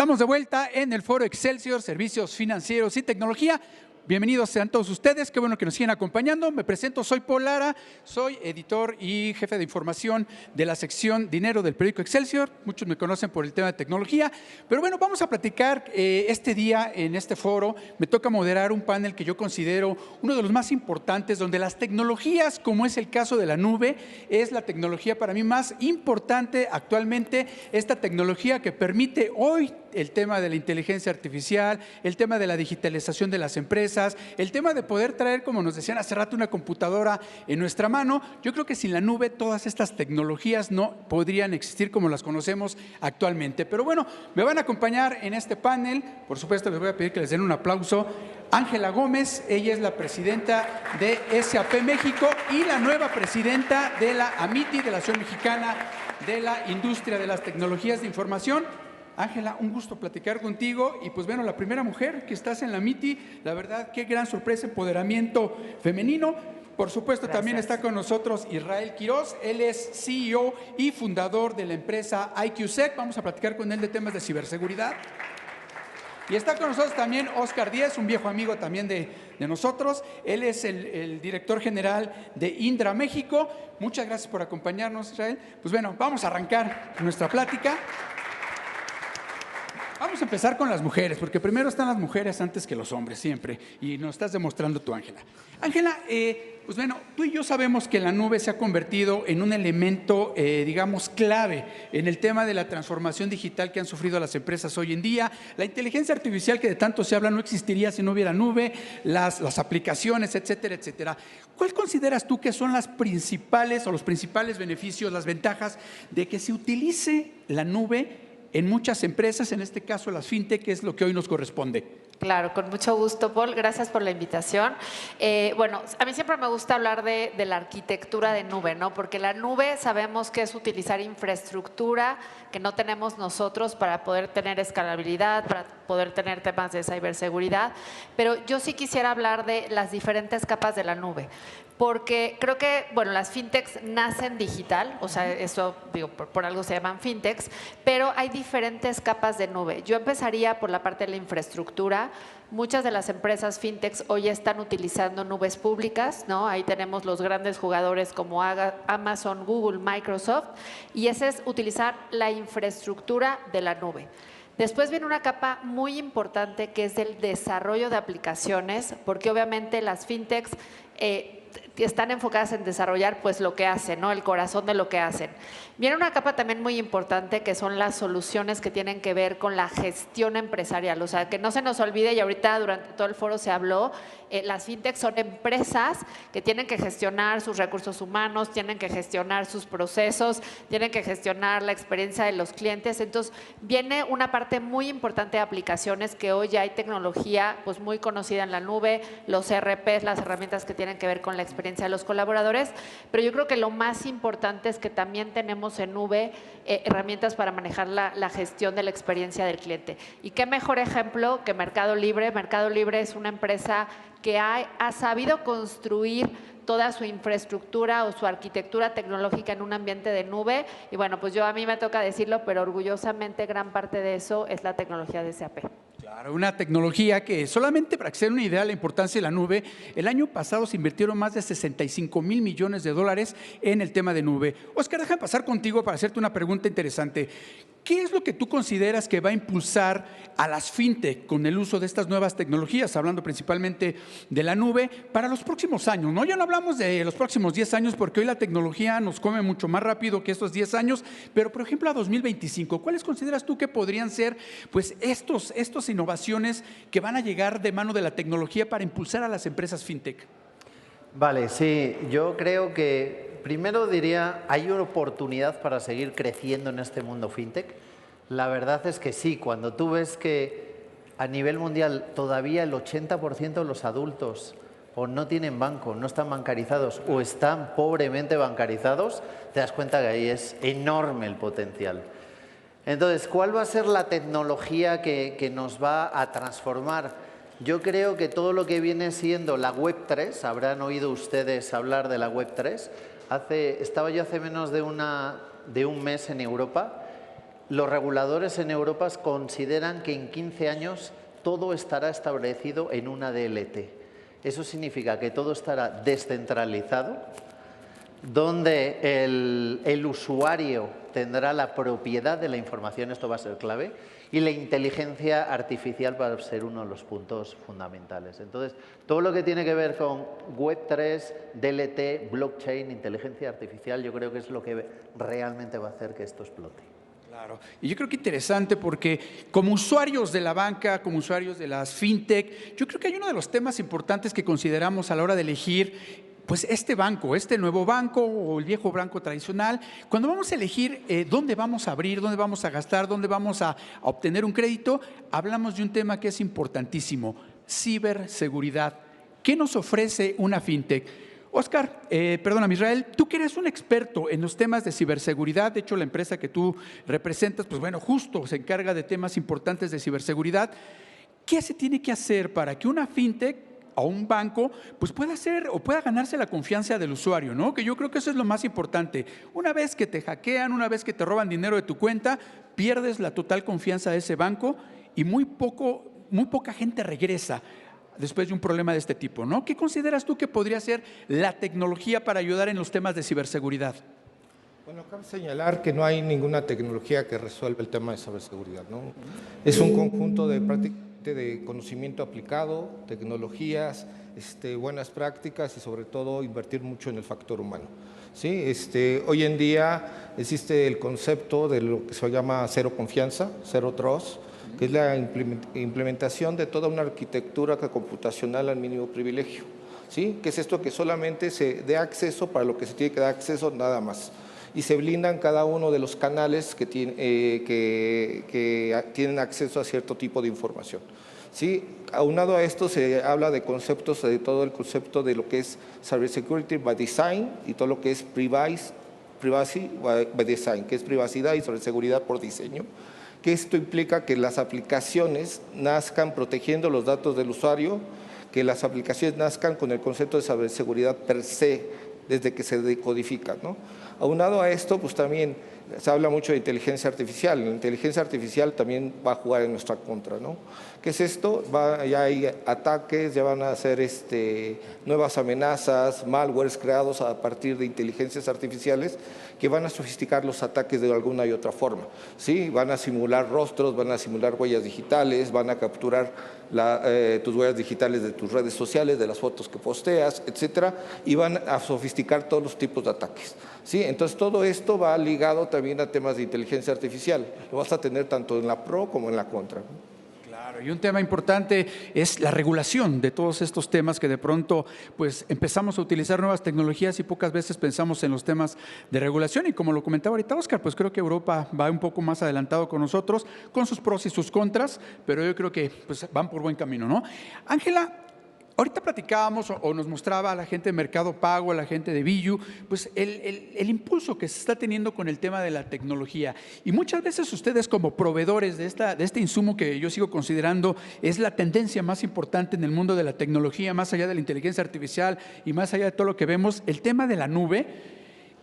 Estamos de vuelta en el Foro Excelsior, Servicios Financieros y Tecnología. Bienvenidos sean todos ustedes, qué bueno que nos siguen acompañando. Me presento, soy Paul Lara, soy editor y jefe de información de la sección Dinero del periódico Excelsior. Muchos me conocen por el tema de tecnología, pero bueno, vamos a platicar este día en este foro. Me toca moderar un panel que yo considero uno de los más importantes, donde las tecnologías, como es el caso de la nube, es la tecnología para mí más importante actualmente. Esta tecnología que permite hoy el tema de la inteligencia artificial, el tema de la digitalización de las empresas, el tema de poder traer, como nos decían hace rato, una computadora en nuestra mano. Yo creo que sin la nube todas estas tecnologías no podrían existir como las conocemos actualmente. Pero bueno, me van a acompañar en este panel. Por supuesto, les voy a pedir que les den un aplauso. Ángela Gómez, ella es la presidenta de SAP México y la nueva presidenta de la AMITI, de la Asociación Mexicana de la Industria de las Tecnologías de Información. Ángela, un gusto platicar contigo y pues bueno, la primera mujer que estás en la MITI, la verdad, qué gran sorpresa, empoderamiento femenino. Por supuesto, gracias. También está con nosotros Israel Quiroz, él es CEO y fundador de la empresa IQSec. Vamos a platicar con él de temas de ciberseguridad. Y está con nosotros también Oscar Díez, un viejo amigo también de nosotros. Él es el director general de Indra México. Muchas gracias por acompañarnos, Israel. Pues bueno, vamos a arrancar nuestra plática. Vamos a empezar con las mujeres, porque primero están las mujeres antes que los hombres, siempre. Y nos estás demostrando tú, Ángela. Ángela, pues bueno, tú y yo sabemos que la nube se ha convertido en un elemento, digamos, clave en el tema de la transformación digital que han sufrido las empresas hoy en día. La inteligencia artificial que de tanto se habla no existiría si no hubiera nube, las aplicaciones, etcétera, etcétera. ¿Cuál consideras tú que son las principales o los principales beneficios, las ventajas de que se utilice la nube en muchas empresas, en este caso las fintech, que es lo que hoy nos corresponde? Claro, con mucho gusto, Paul. Gracias por la invitación. Bueno, a mí siempre me gusta hablar de la arquitectura de nube, ¿no? Porque la nube sabemos que es utilizar infraestructura que no tenemos nosotros para poder tener escalabilidad, para poder tener temas de ciberseguridad. Pero yo sí quisiera hablar de las diferentes capas de la nube. Porque creo que, bueno, las fintechs nacen digital, o sea, eso, digo, por algo se llaman fintechs, pero hay diferentes capas de nube. Yo empezaría por la parte de la infraestructura. Muchas de las empresas fintechs hoy están utilizando nubes públicas, ¿no? Ahí tenemos los grandes jugadores como Amazon, Google, Microsoft, y ese es utilizar la infraestructura de la nube. Después viene una capa muy importante que es el desarrollo de aplicaciones, porque obviamente las fintechs están enfocadas en desarrollar pues lo que hacen, ¿no? El corazón de lo que hacen. Viene una capa también muy importante que son las soluciones que tienen que ver con la gestión empresarial. O sea, que no se nos olvide, y ahorita durante todo el foro se habló, las fintechs son empresas que tienen que gestionar sus recursos humanos, tienen que gestionar sus procesos, tienen que gestionar la experiencia de los clientes. Entonces, viene una parte muy importante de aplicaciones que hoy ya hay tecnología pues muy conocida en la nube, los ERPs, las herramientas que tienen que ver con la experiencia de los colaboradores, pero yo creo que lo más importante es que también tenemos en nube herramientas para manejar la gestión de la experiencia del cliente. Y qué mejor ejemplo que Mercado Libre. Mercado Libre es una empresa que ha sabido construir toda su infraestructura o su arquitectura tecnológica en un ambiente de nube. Y bueno, pues a mí me toca decirlo, pero orgullosamente gran parte de eso es la tecnología de SAP. Claro, una tecnología que solamente para que se den una idea de la importancia de la nube, el año pasado se invirtieron más de 65,000 millones de dólares en el tema de nube. Oscar, déjame pasar contigo para hacerte una pregunta interesante. ¿Qué es lo que tú consideras que va a impulsar a las fintech con el uso de estas nuevas tecnologías, hablando principalmente de la nube, para los próximos años, ¿no? Ya no hablamos de los próximos 10 años porque hoy la tecnología nos come mucho más rápido que estos 10 años, pero por ejemplo a 2025, ¿cuáles consideras tú que podrían ser pues estas innovaciones que van a llegar de mano de la tecnología para impulsar a las empresas fintech? Vale, sí, yo creo que primero diría, ¿hay una oportunidad para seguir creciendo en este mundo fintech? La verdad es que sí, cuando tú ves que a nivel mundial todavía el 80% de los adultos o no tienen banco, no están bancarizados o están pobremente bancarizados, te das cuenta que ahí es enorme el potencial. Entonces, ¿cuál va a ser la tecnología que nos va a transformar? Yo creo que todo lo que viene siendo la Web3, habrán oído ustedes hablar de la Web3, estaba yo hace menos de un mes en Europa los reguladores en Europa consideran que en 15 años todo estará establecido en una DLT. Eso significa que todo estará descentralizado, donde el usuario tendrá la propiedad de la información, esto va a ser clave, y la inteligencia artificial va a ser uno de los puntos fundamentales. Entonces, todo lo que tiene que ver con Web3, DLT, blockchain, inteligencia artificial, yo creo que es lo que realmente va a hacer que esto explote. Claro, y yo creo que interesante porque como usuarios de la banca, como usuarios de las fintech, yo creo que hay uno de los temas importantes que consideramos a la hora de elegir pues este banco, este nuevo banco o el viejo banco tradicional. Cuando vamos a elegir dónde vamos a abrir, dónde vamos a gastar, dónde vamos a obtener un crédito, hablamos de un tema que es importantísimo, ciberseguridad. ¿Qué nos ofrece una fintech? Oscar, perdóname Israel, tú que eres un experto en los temas de ciberseguridad, de hecho la empresa que tú representas, pues bueno, justo se encarga de temas importantes de ciberseguridad. ¿Qué se tiene que hacer para que una fintech o un banco pues pueda hacer o pueda ganarse la confianza del usuario, ¿no? Que yo creo que eso es lo más importante. Una vez que te hackean, una vez que te roban dinero de tu cuenta, pierdes la total confianza de ese banco y muy poca gente regresa después de un problema de este tipo, ¿no? ¿Qué consideras tú que podría ser la tecnología para ayudar en los temas de ciberseguridad? Bueno, cabe señalar que no hay ninguna tecnología que resuelva el tema de ciberseguridad, ¿no? Es un conjunto de prácticamente de conocimiento aplicado, tecnologías, buenas prácticas y sobre todo invertir mucho en el factor humano. ¿Sí? Hoy en día existe el concepto de lo que se llama cero confianza, cero trust, que es la implementación de toda una arquitectura computacional al mínimo privilegio. ¿Sí? Que es esto que solamente se dé acceso para lo que se tiene que dar acceso, nada más. Y se blindan cada uno de los canales que tienen acceso a cierto tipo de información. ¿Sí? Aunado a esto se habla de conceptos, de todo el concepto de lo que es Cybersecurity by Design y todo lo que es Privacy by Design, que es privacidad y ciberseguridad por diseño, que esto implica que las aplicaciones nazcan protegiendo los datos del usuario, que las aplicaciones nazcan con el concepto de ciberseguridad per se, desde que se decodifican, ¿no? Aunado a esto, pues también se habla mucho de inteligencia artificial. La inteligencia artificial también va a jugar en nuestra contra, ¿no? ¿Qué es esto? Ya hay ataques, ya van a hacer nuevas amenazas, malwares creados a partir de inteligencias artificiales que van a sofisticar los ataques de alguna y otra forma. ¿Sí? Van a simular rostros, van a simular huellas digitales, van a capturar tus huellas digitales de tus redes sociales, de las fotos que posteas, etcétera, y van a sofisticar todos los tipos de ataques. ¿Sí? Entonces, todo esto va ligado también a temas de inteligencia artificial. Lo vas a tener tanto en la pro como en la contra. Claro, y un tema importante es la regulación de todos estos temas que de pronto pues empezamos a utilizar nuevas tecnologías y pocas veces pensamos en los temas de regulación. Y como lo comentaba ahorita Oscar, pues creo que Europa va un poco más adelantado con nosotros, con sus pros y sus contras, pero yo creo que pues van por buen camino, ¿no? Ángela, ahorita platicábamos o nos mostraba a la gente de Mercado Pago, a la gente de Billu, pues el impulso que se está teniendo con el tema de la tecnología. Y muchas veces ustedes como proveedores de este insumo que yo sigo considerando es la tendencia más importante en el mundo de la tecnología, más allá de la inteligencia artificial y más allá de todo lo que vemos, el tema de la nube.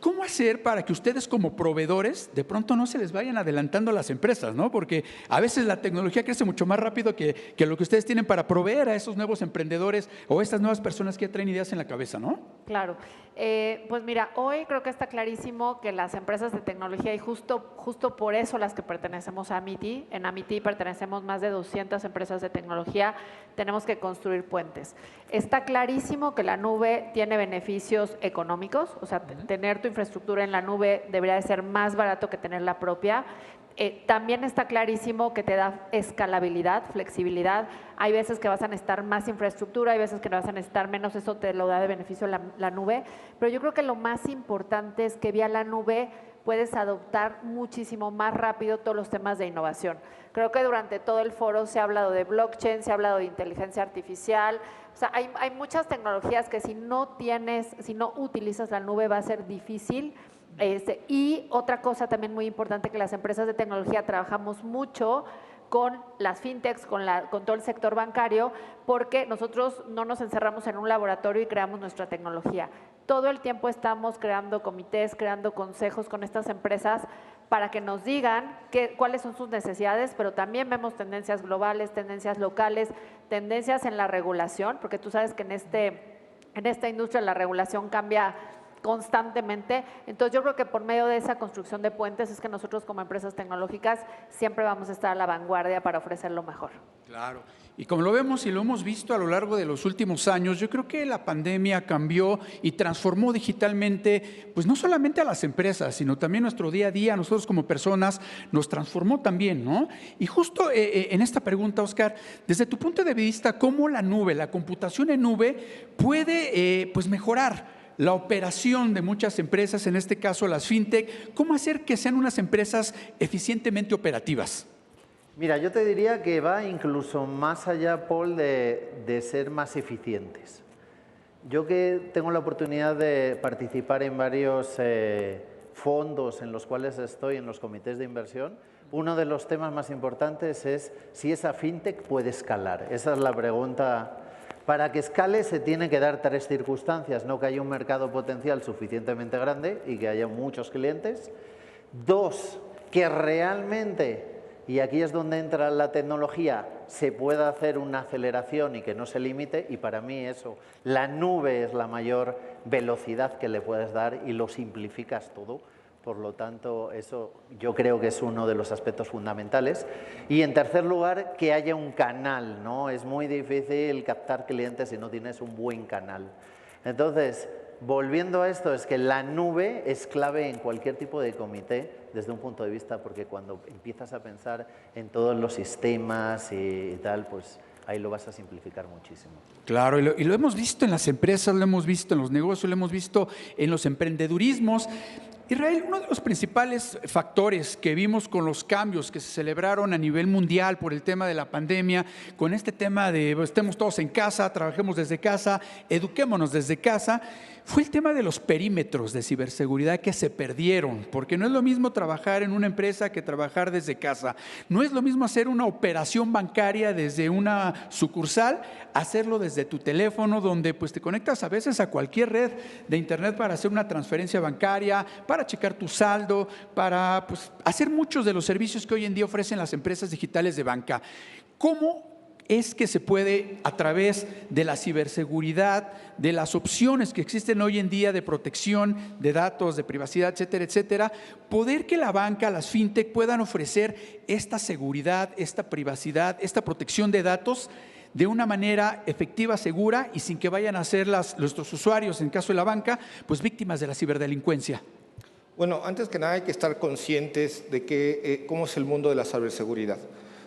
¿Cómo hacer para que ustedes como proveedores de pronto no se les vayan adelantando a las empresas, ¿no? Porque a veces la tecnología crece mucho más rápido que lo que ustedes tienen para proveer a esos nuevos emprendedores o estas nuevas personas que ya traen ideas en la cabeza, ¿no? Claro. Pues mira, hoy creo que está clarísimo que las empresas de tecnología y justo por eso las que pertenecemos a Amity, en Amity pertenecemos más de 200 empresas de tecnología, tenemos que construir puentes. Está clarísimo que la nube tiene beneficios económicos, o sea, tener tu infraestructura en la nube debería de ser más barato que tener la propia. También está clarísimo que te da escalabilidad, flexibilidad. Hay veces que vas a necesitar más infraestructura, hay veces que no vas a necesitar menos, eso te lo da de beneficio la nube. Pero yo creo que lo más importante es que vía la nube puedes adoptar muchísimo más rápido todos los temas de innovación. Creo que durante todo el foro se ha hablado de blockchain, se ha hablado de inteligencia artificial. O sea, hay muchas tecnologías que si no utilizas la nube va a ser difícil. Y otra cosa también muy importante que las empresas de tecnología trabajamos mucho con las fintechs, con todo el sector bancario, porque nosotros no nos encerramos en un laboratorio y creamos nuestra tecnología. Todo el tiempo estamos creando comités, creando consejos con estas empresas para que nos digan cuáles son sus necesidades, pero también vemos tendencias globales, tendencias locales, tendencias en la regulación, porque tú sabes que en esta industria la regulación cambia constantemente. Entonces yo creo que por medio de esa construcción de puentes es que nosotros como empresas tecnológicas siempre vamos a estar a la vanguardia para ofrecer lo mejor. Claro. Y como lo vemos y lo hemos visto a lo largo de los últimos años, yo creo que la pandemia cambió y transformó digitalmente, pues no solamente a las empresas, sino también nuestro día a día, nosotros como personas, nos transformó también, ¿no? Y justo en esta pregunta, Oscar, desde tu punto de vista, ¿cómo la nube, la computación en nube puede pues mejorar la operación de muchas empresas, en este caso las fintech? ¿Cómo hacer que sean unas empresas eficientemente operativas? Mira, yo te diría que va incluso más allá, Paul, de ser más eficientes. Yo que tengo la oportunidad de participar en varios fondos en los cuales estoy, en los comités de inversión, uno de los temas más importantes es si esa fintech puede escalar. Esa es la pregunta. Para que escale se tienen que dar tres circunstancias: no que haya un mercado potencial suficientemente grande y que haya muchos clientes. Dos, que realmente, y aquí es donde entra la tecnología, se pueda hacer una aceleración y que no se limite, y para mí eso, la nube es la mayor velocidad que le puedes dar y lo simplificas todo. Por lo tanto, eso yo creo que es uno de los aspectos fundamentales. Y en tercer lugar, que haya un canal, ¿no? Es muy difícil captar clientes si no tienes un buen canal. Entonces, volviendo a esto, es que la nube es clave en cualquier tipo de comité desde un punto de vista, porque cuando empiezas a pensar en todos los sistemas y tal, pues ahí lo vas a simplificar muchísimo. Claro, y lo hemos visto en las empresas, lo hemos visto en los negocios, lo hemos visto en los emprendedurismos. Israel, uno de los principales factores que vimos con los cambios que se celebraron a nivel mundial por el tema de la pandemia, con este tema de estemos todos en casa, trabajemos desde casa, eduquémonos desde casa, fue el tema de los perímetros de ciberseguridad que se perdieron, porque no es lo mismo trabajar en una empresa que trabajar desde casa. No es lo mismo hacer una operación bancaria desde una sucursal, hacerlo desde tu teléfono, donde pues te conectas a veces a cualquier red de internet para hacer una transferencia bancaria, para checar tu saldo, para pues, hacer muchos de los servicios que hoy en día ofrecen las empresas digitales de banca. ¿Cómo es que se puede, a través de la ciberseguridad, de las opciones que existen hoy en día de protección de datos, de privacidad, etcétera, etcétera, poder que la banca, las fintech puedan ofrecer esta seguridad, esta privacidad, esta protección de datos de una manera efectiva, segura y sin que vayan a ser nuestros usuarios, en caso de la banca, pues víctimas de la ciberdelincuencia? Bueno, antes que nada hay que estar conscientes de cómo es el mundo de la ciberseguridad.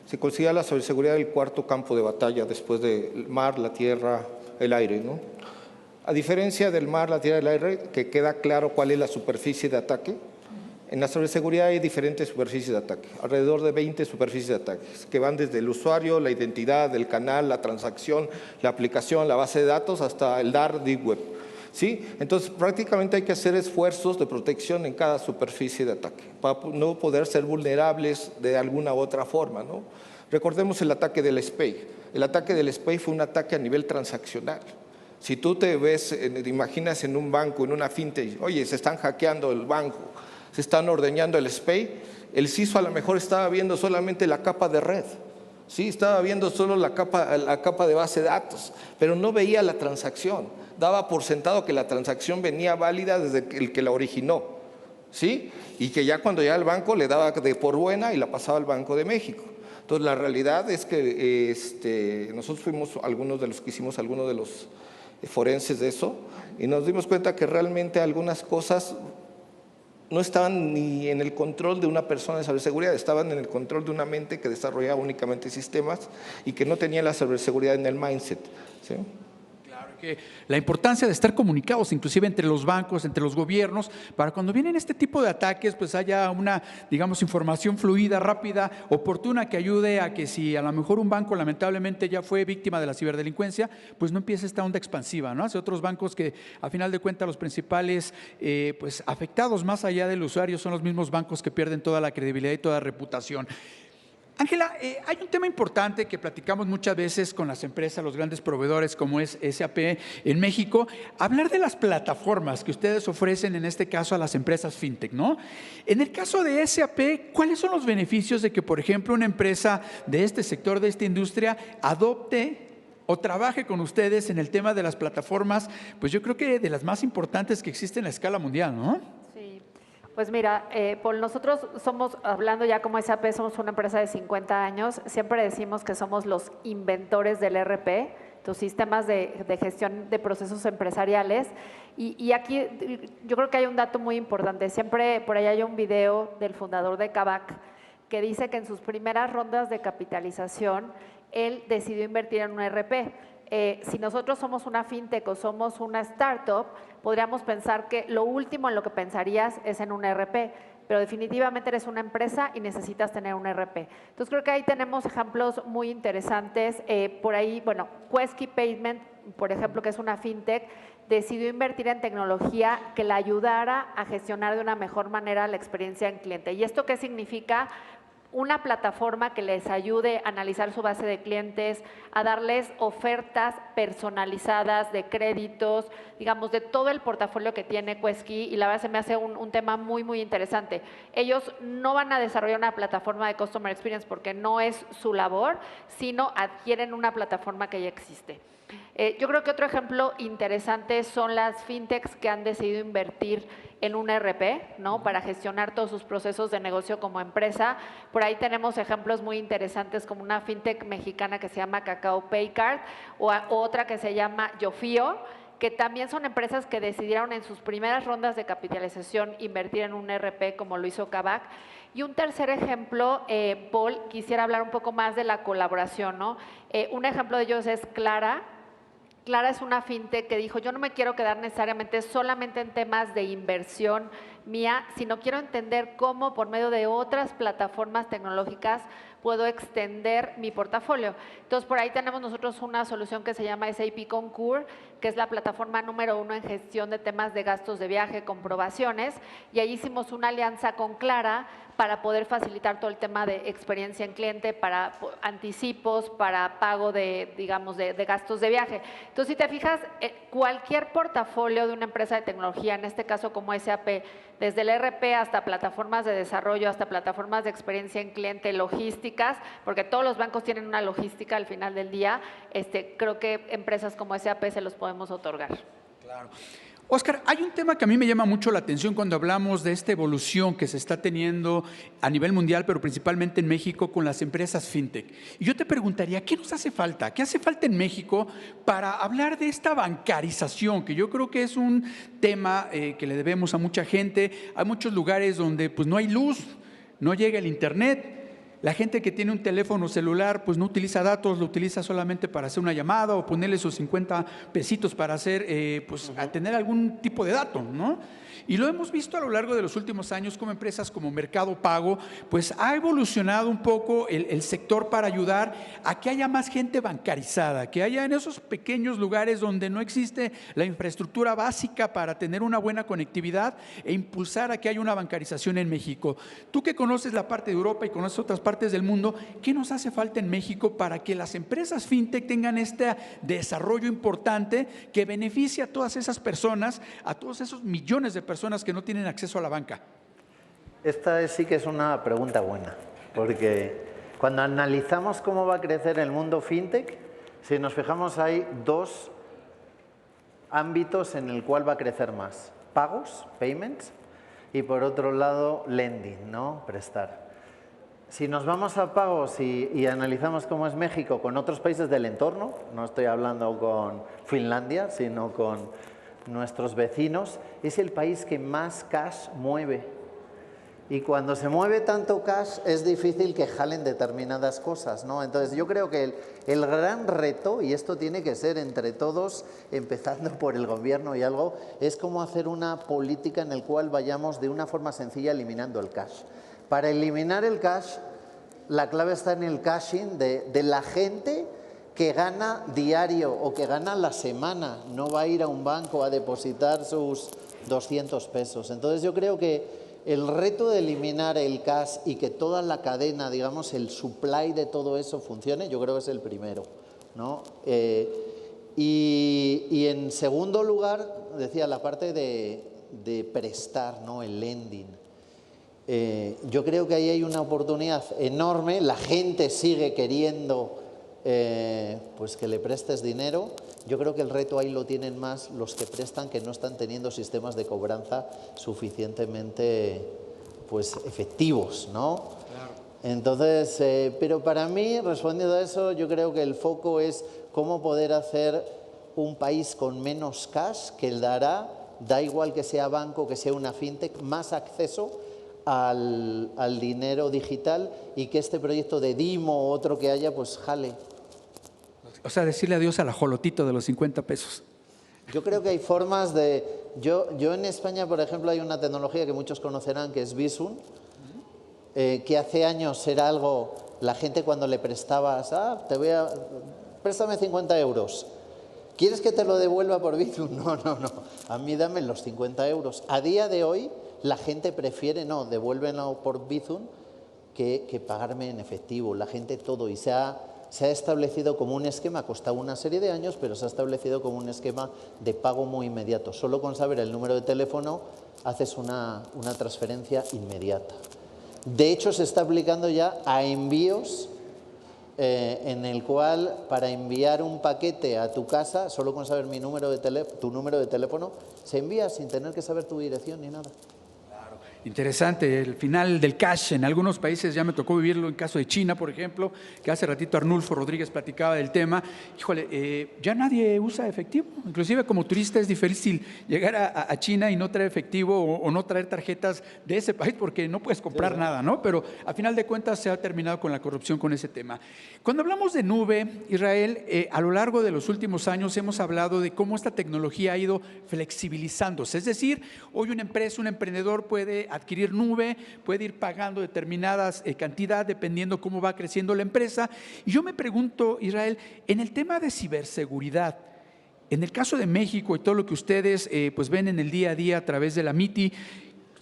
Se considera la ciberseguridad el cuarto campo de batalla después del mar, la tierra, el aire, ¿no? A diferencia del mar, la tierra y el aire, que queda claro cuál es la superficie de ataque, en la ciberseguridad hay diferentes superficies de ataque, alrededor de 20 superficies de ataque, que van desde el usuario, la identidad, el canal, la transacción, la aplicación, la base de datos, hasta el dark deep web. ¿Sí? Entonces, prácticamente hay que hacer esfuerzos de protección en cada superficie de ataque para no poder ser vulnerables de alguna u otra forma, ¿no? Recordemos el ataque del SPEI. El ataque del SPEI fue un ataque a nivel transaccional. Si tú te imaginas en un banco, en una fintech, oye, se están hackeando el banco, se están ordeñando el SPEI, el CISO a lo mejor estaba viendo solamente la capa de red. Sí, estaba viendo solo la capa de base de datos, pero no veía la transacción. Daba por sentado que la transacción venía válida desde el que la originó, ¿sí? Y que ya cuando llegaba al banco le daba de por buena y la pasaba al Banco de México. Entonces, la realidad es que nosotros fuimos algunos de los que hicimos algunos de los forenses de eso y nos dimos cuenta que realmente algunas cosas no estaban ni en el control de una persona de ciberseguridad, estaban en el control de una mente que desarrollaba únicamente sistemas y que no tenía la ciberseguridad en el mindset, ¿sí? La importancia de estar comunicados inclusive entre los bancos, entre los gobiernos, para cuando vienen este tipo de ataques, pues haya una, digamos, información fluida, rápida, oportuna, que ayude a que si a lo mejor un banco lamentablemente ya fue víctima de la ciberdelincuencia, pues no empiece esta onda expansiva, ¿no? Hacia otros bancos que a final de cuentas los principales pues afectados más allá del usuario son los mismos bancos que pierden toda la credibilidad y toda la reputación. Ángela, hay un tema importante que platicamos muchas veces con las empresas, los grandes proveedores como es SAP en México, hablar de las plataformas que ustedes ofrecen, en este caso a las empresas fintech, ¿no? En el caso de SAP, ¿cuáles son los beneficios de que, por ejemplo, una empresa de este sector, de esta industria, adopte o trabaje con ustedes en el tema de las plataformas? Pues yo creo que de las más importantes que existen a escala mundial, ¿no? Sí, pues mira, Paul, nosotros somos, hablando ya como SAP, somos una empresa de 50 años, siempre decimos que somos los inventores del ERP, tus sistemas de gestión de procesos empresariales. Y aquí yo creo que hay un dato muy importante, siempre por ahí hay un video del fundador de Kavak que dice que en sus primeras rondas de capitalización, él decidió invertir en un ERP. Si nosotros somos una fintech o somos una startup, podríamos pensar que lo último en lo que pensarías es en un ERP, pero definitivamente eres una empresa y necesitas tener un ERP. Entonces creo que ahí tenemos ejemplos muy interesantes. Por ahí, bueno, Quesky Payment, por ejemplo, que es una fintech, decidió invertir en tecnología que le ayudara a gestionar de una mejor manera la experiencia en cliente. ¿Y esto qué significa? Una plataforma que les ayude a analizar su base de clientes, a darles ofertas personalizadas de créditos, digamos, de todo el portafolio que tiene Quesky, y la verdad se me hace un tema muy, muy interesante. Ellos no van a desarrollar una plataforma de Customer Experience porque no es su labor, sino adquieren una plataforma que ya existe. Yo creo que otro ejemplo interesante son las fintechs que han decidido invertir en un ERP, ¿no? Para gestionar todos sus procesos de negocio como empresa. Por ahí tenemos ejemplos muy interesantes como una fintech mexicana que se llama Cacao Paycard o otra que se llama Yofio, que también son empresas que decidieron en sus primeras rondas de capitalización invertir en un ERP como lo hizo Kavak. Y un tercer ejemplo, Paul, quisiera hablar un poco más de la colaboración, ¿no? Un ejemplo de ellos es Clara. Clara es una fintech que dijo, yo no me quiero quedar necesariamente solamente en temas de inversión mía, sino quiero entender cómo por medio de otras plataformas tecnológicas puedo extender mi portafolio. Entonces, por ahí tenemos nosotros una solución que se llama SAP Concur, que es la plataforma número 1 en gestión de temas de gastos de viaje, comprobaciones, y ahí hicimos una alianza con Clara para poder facilitar todo el tema de experiencia en cliente, para anticipos, para pago de, digamos, de gastos de viaje. Entonces, si te fijas, cualquier portafolio de una empresa de tecnología, en este caso como SAP, desde el ERP hasta plataformas de desarrollo, hasta plataformas de experiencia en cliente, logísticas, porque todos los bancos tienen una logística al final del día, creo que empresas como SAP se los podemos otorgar. Claro. Óscar, hay un tema que a mí me llama mucho la atención cuando hablamos de esta evolución que se está teniendo a nivel mundial, pero principalmente en México con las empresas fintech. Y yo te preguntaría, ¿qué nos hace falta? ¿Qué hace falta en México para hablar de esta bancarización? Que yo creo que es un tema que le debemos a mucha gente. Hay muchos lugares donde pues, no hay luz, no llega el internet. La gente que tiene un teléfono celular pues no utiliza datos, lo utiliza solamente para hacer una llamada o ponerle sus 50 pesitos para hacer, a tener algún tipo de dato, ¿no? Y lo hemos visto a lo largo de los últimos años como empresas como Mercado Pago, pues ha evolucionado un poco el sector para ayudar a que haya más gente bancarizada, que haya en esos pequeños lugares donde no existe la infraestructura básica para tener una buena conectividad e impulsar a que haya una bancarización en México. Tú que conoces la parte de Europa y conoces otras partes del mundo, ¿qué nos hace falta en México para que las empresas fintech tengan este desarrollo importante que beneficie a todas esas personas, a todos esos millones de personas que no tienen acceso a la banca? Esta sí que es una pregunta buena, porque cuando analizamos cómo va a crecer el mundo fintech, si nos fijamos hay dos ámbitos en el cual va a crecer más: pagos, payments, y por otro lado lending, ¿no? Prestar. Si nos vamos a pagos y analizamos cómo es México con otros países del entorno, no estoy hablando con Finlandia, sino con nuestros vecinos, es el país que más cash mueve. Y cuando se mueve tanto cash es difícil que jalen determinadas cosas, ¿no? Entonces yo creo que el gran reto, y esto tiene que ser entre todos, empezando por el gobierno y algo, es cómo hacer una política en la cual vayamos de una forma sencilla eliminando el cash. Para eliminar el cash, la clave está en el cashing de la gente que gana diario o que gana la semana. No va a ir a un banco a depositar sus 200 pesos. Entonces yo creo que el reto de eliminar el cash y que toda la cadena, digamos, el supply de todo eso funcione, yo creo que es el primero, ¿no? Y en segundo lugar, decía, la parte de prestar, ¿no? El lending. Yo creo que ahí hay una oportunidad enorme, la gente sigue queriendo pues que le prestes dinero. Yo creo que el reto ahí lo tienen más los que prestan, que no están teniendo sistemas de cobranza suficientemente pues efectivos, ¿no? Claro. Entonces, pero para mí, respondiendo a eso, yo creo que el foco es cómo poder hacer un país con menos cash, que dará, da igual que sea banco, que sea una fintech, más acceso al dinero digital, y que este proyecto de Dimo o otro que haya, pues jale. O sea, decirle adiós al ajolotito de los 50 pesos. Yo creo que hay formas de... Yo en España, por ejemplo, hay una tecnología que muchos conocerán, que es Bizum, que hace años era algo, la gente cuando le prestabas, préstame 50 euros. ¿Quieres que te lo devuelva por Bizum? No, a mí dame los 50 euros. A día de hoy, la gente prefiere, no, devuélvenlo por Bizum que pagarme en efectivo. La gente todo, y se ha establecido como un esquema, ha costado una serie de años, pero se ha establecido como un esquema de pago muy inmediato. Solo con saber el número de teléfono haces una transferencia inmediata. De hecho, se está aplicando ya a envíos en el cual, para enviar un paquete a tu casa, solo con saber tu número de teléfono, se envía sin tener que saber tu dirección ni nada. Interesante, el final del cash. En algunos países ya me tocó vivirlo, en caso de China, por ejemplo, que hace ratito Arnulfo Rodríguez platicaba del tema. Híjole, ya nadie usa efectivo. Inclusive como turista es difícil llegar a China y no traer efectivo o no traer tarjetas de ese país porque no puedes comprar nada, ¿no? Pero a final de cuentas se ha terminado con la corrupción con ese tema. Cuando hablamos de nube, Israel, a lo largo de los últimos años hemos hablado de cómo esta tecnología ha ido flexibilizándose. Es decir, hoy una empresa, un emprendedor puede adquirir nube, puede ir pagando determinadas cantidad dependiendo cómo va creciendo la empresa. Y yo me pregunto, Israel, en el tema de ciberseguridad, en el caso de México y todo lo que ustedes pues ven en el día a día a través de la MITI,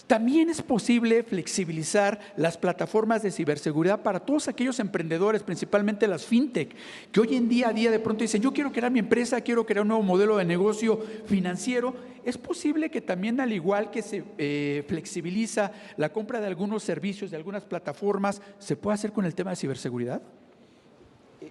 ¿también es posible flexibilizar las plataformas de ciberseguridad para todos aquellos emprendedores, principalmente las fintech, que hoy en día de pronto dicen, yo quiero crear mi empresa, quiero crear un nuevo modelo de negocio financiero? ¿Es posible que también, al igual que se flexibiliza la compra de algunos servicios, de algunas plataformas, se pueda hacer con el tema de ciberseguridad?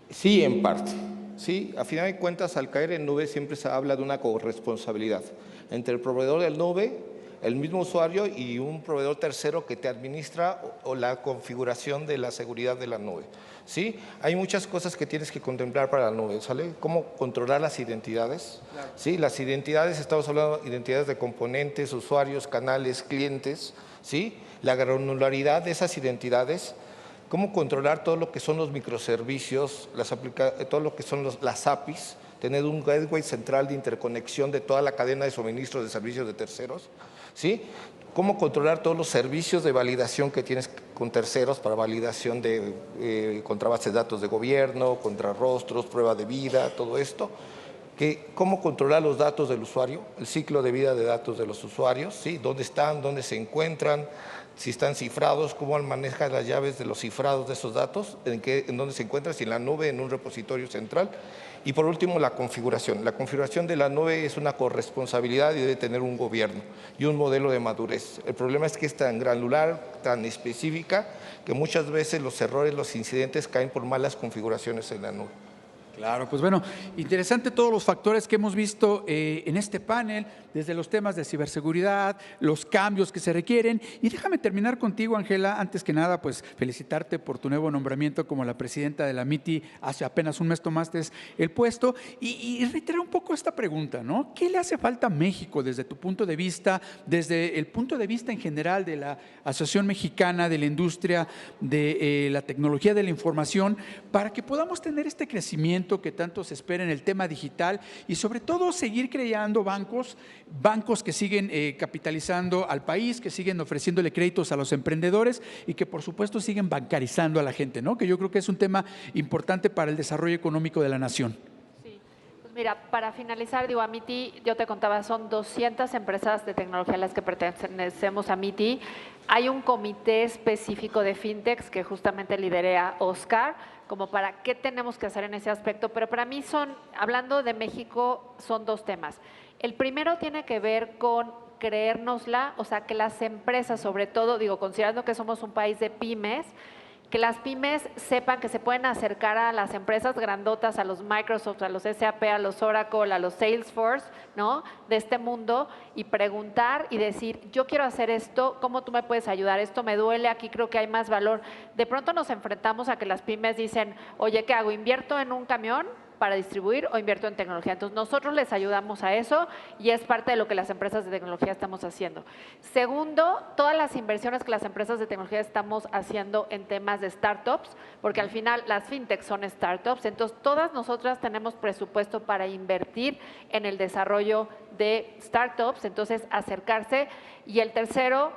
Sí, en parte. Sí, a final de cuentas, al caer en nube siempre se habla de una corresponsabilidad entre el proveedor de nube, el mismo usuario, y un proveedor tercero que te administra o la configuración de la seguridad de la nube. ¿Sí? Hay muchas cosas que tienes que contemplar para la nube, ¿sale? ¿Cómo controlar las identidades? Claro. ¿Sí? Las identidades, estamos hablando de identidades de componentes, usuarios, canales, clientes, ¿sí? La granularidad de esas identidades. ¿Cómo controlar todo lo que son los microservicios, todo lo que son las APIs? Tener un gateway central de interconexión de toda la cadena de suministro de servicios de terceros. ¿Sí? Cómo controlar todos los servicios de validación que tienes con terceros para validación de contra bases de datos de gobierno, contra rostros, prueba de vida, todo esto. Cómo controlar los datos del usuario, el ciclo de vida de datos de los usuarios, ¿sí? Dónde están, dónde se encuentran, si están cifrados, cómo maneja las llaves de los cifrados de esos datos, en dónde se encuentran, si en la nube, en un repositorio central. Y por último, la configuración. La configuración de la nube es una corresponsabilidad y debe tener un gobierno y un modelo de madurez. El problema es que es tan granular, tan específica, que muchas veces los errores, los incidentes caen por malas configuraciones en la nube. Claro, pues bueno, interesante todos los factores que hemos visto en este panel, desde los temas de ciberseguridad, los cambios que se requieren. Y déjame terminar contigo, Ángela, antes que nada, pues felicitarte por tu nuevo nombramiento como la presidenta de la MITI. Hace apenas un mes tomaste el puesto y reiterar un poco esta pregunta, ¿no? ¿Qué le hace falta a México desde tu punto de vista, desde el punto de vista en general de la Asociación Mexicana de la Industria de la Tecnología de la Información, para que podamos tener este crecimiento que tanto se espera en el tema digital y sobre todo seguir creando bancos que siguen capitalizando al país, que siguen ofreciéndole créditos a los emprendedores y que por supuesto siguen bancarizando a la gente, ¿no? Que yo creo que es un tema importante para el desarrollo económico de la nación. Sí, Mira, para finalizar, digo, a MITI, yo te contaba, son 200 empresas de tecnología las que pertenecemos a MITI. Hay un comité específico de fintechs que justamente liderea Oscar, como para qué tenemos que hacer en ese aspecto. Pero para mí hablando de México, son dos temas. El primero tiene que ver con creérnosla, o sea, que las empresas, sobre todo, digo, considerando que somos un país de pymes, que las pymes sepan que se pueden acercar a las empresas grandotas, a los Microsoft, a los SAP, a los Oracle, a los Salesforce, ¿no? De este mundo y preguntar y decir, yo quiero hacer esto, ¿cómo tú me puedes ayudar? Esto me duele, aquí creo que hay más valor. De pronto nos enfrentamos a que las pymes dicen, oye, ¿qué hago? ¿Invierto en un camión para distribuir o invierto en tecnología? Entonces, nosotros les ayudamos a eso y es parte de lo que las empresas de tecnología estamos haciendo. Segundo, todas las inversiones que las empresas de tecnología estamos haciendo en temas de startups, porque al final las fintechs son startups, entonces todas nosotras tenemos presupuesto para invertir en el desarrollo de startups, entonces acercarse. Y el tercero,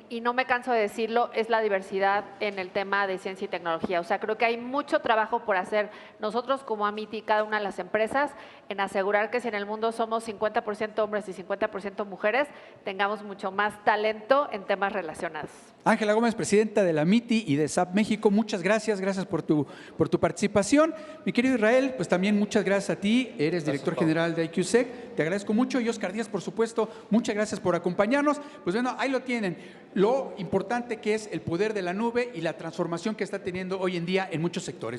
y no me canso de decirlo, es la diversidad en el tema de ciencia y tecnología. O sea, creo que hay mucho trabajo por hacer nosotros como AMITI, cada una de las empresas, en asegurar que si en el mundo somos 50% hombres y 50% mujeres, tengamos mucho más talento en temas relacionados. Ángela Gómez, presidenta de la MITI y de SAP México, muchas gracias por tu participación. Mi querido Israel, pues también muchas gracias a ti, eres director general de IQSec, te agradezco mucho. Y Oscar Díaz, por supuesto, muchas gracias por acompañarnos. Pues bueno, ahí lo tienen, lo importante que es el poder de la nube y la transformación que está teniendo hoy en día en muchos sectores.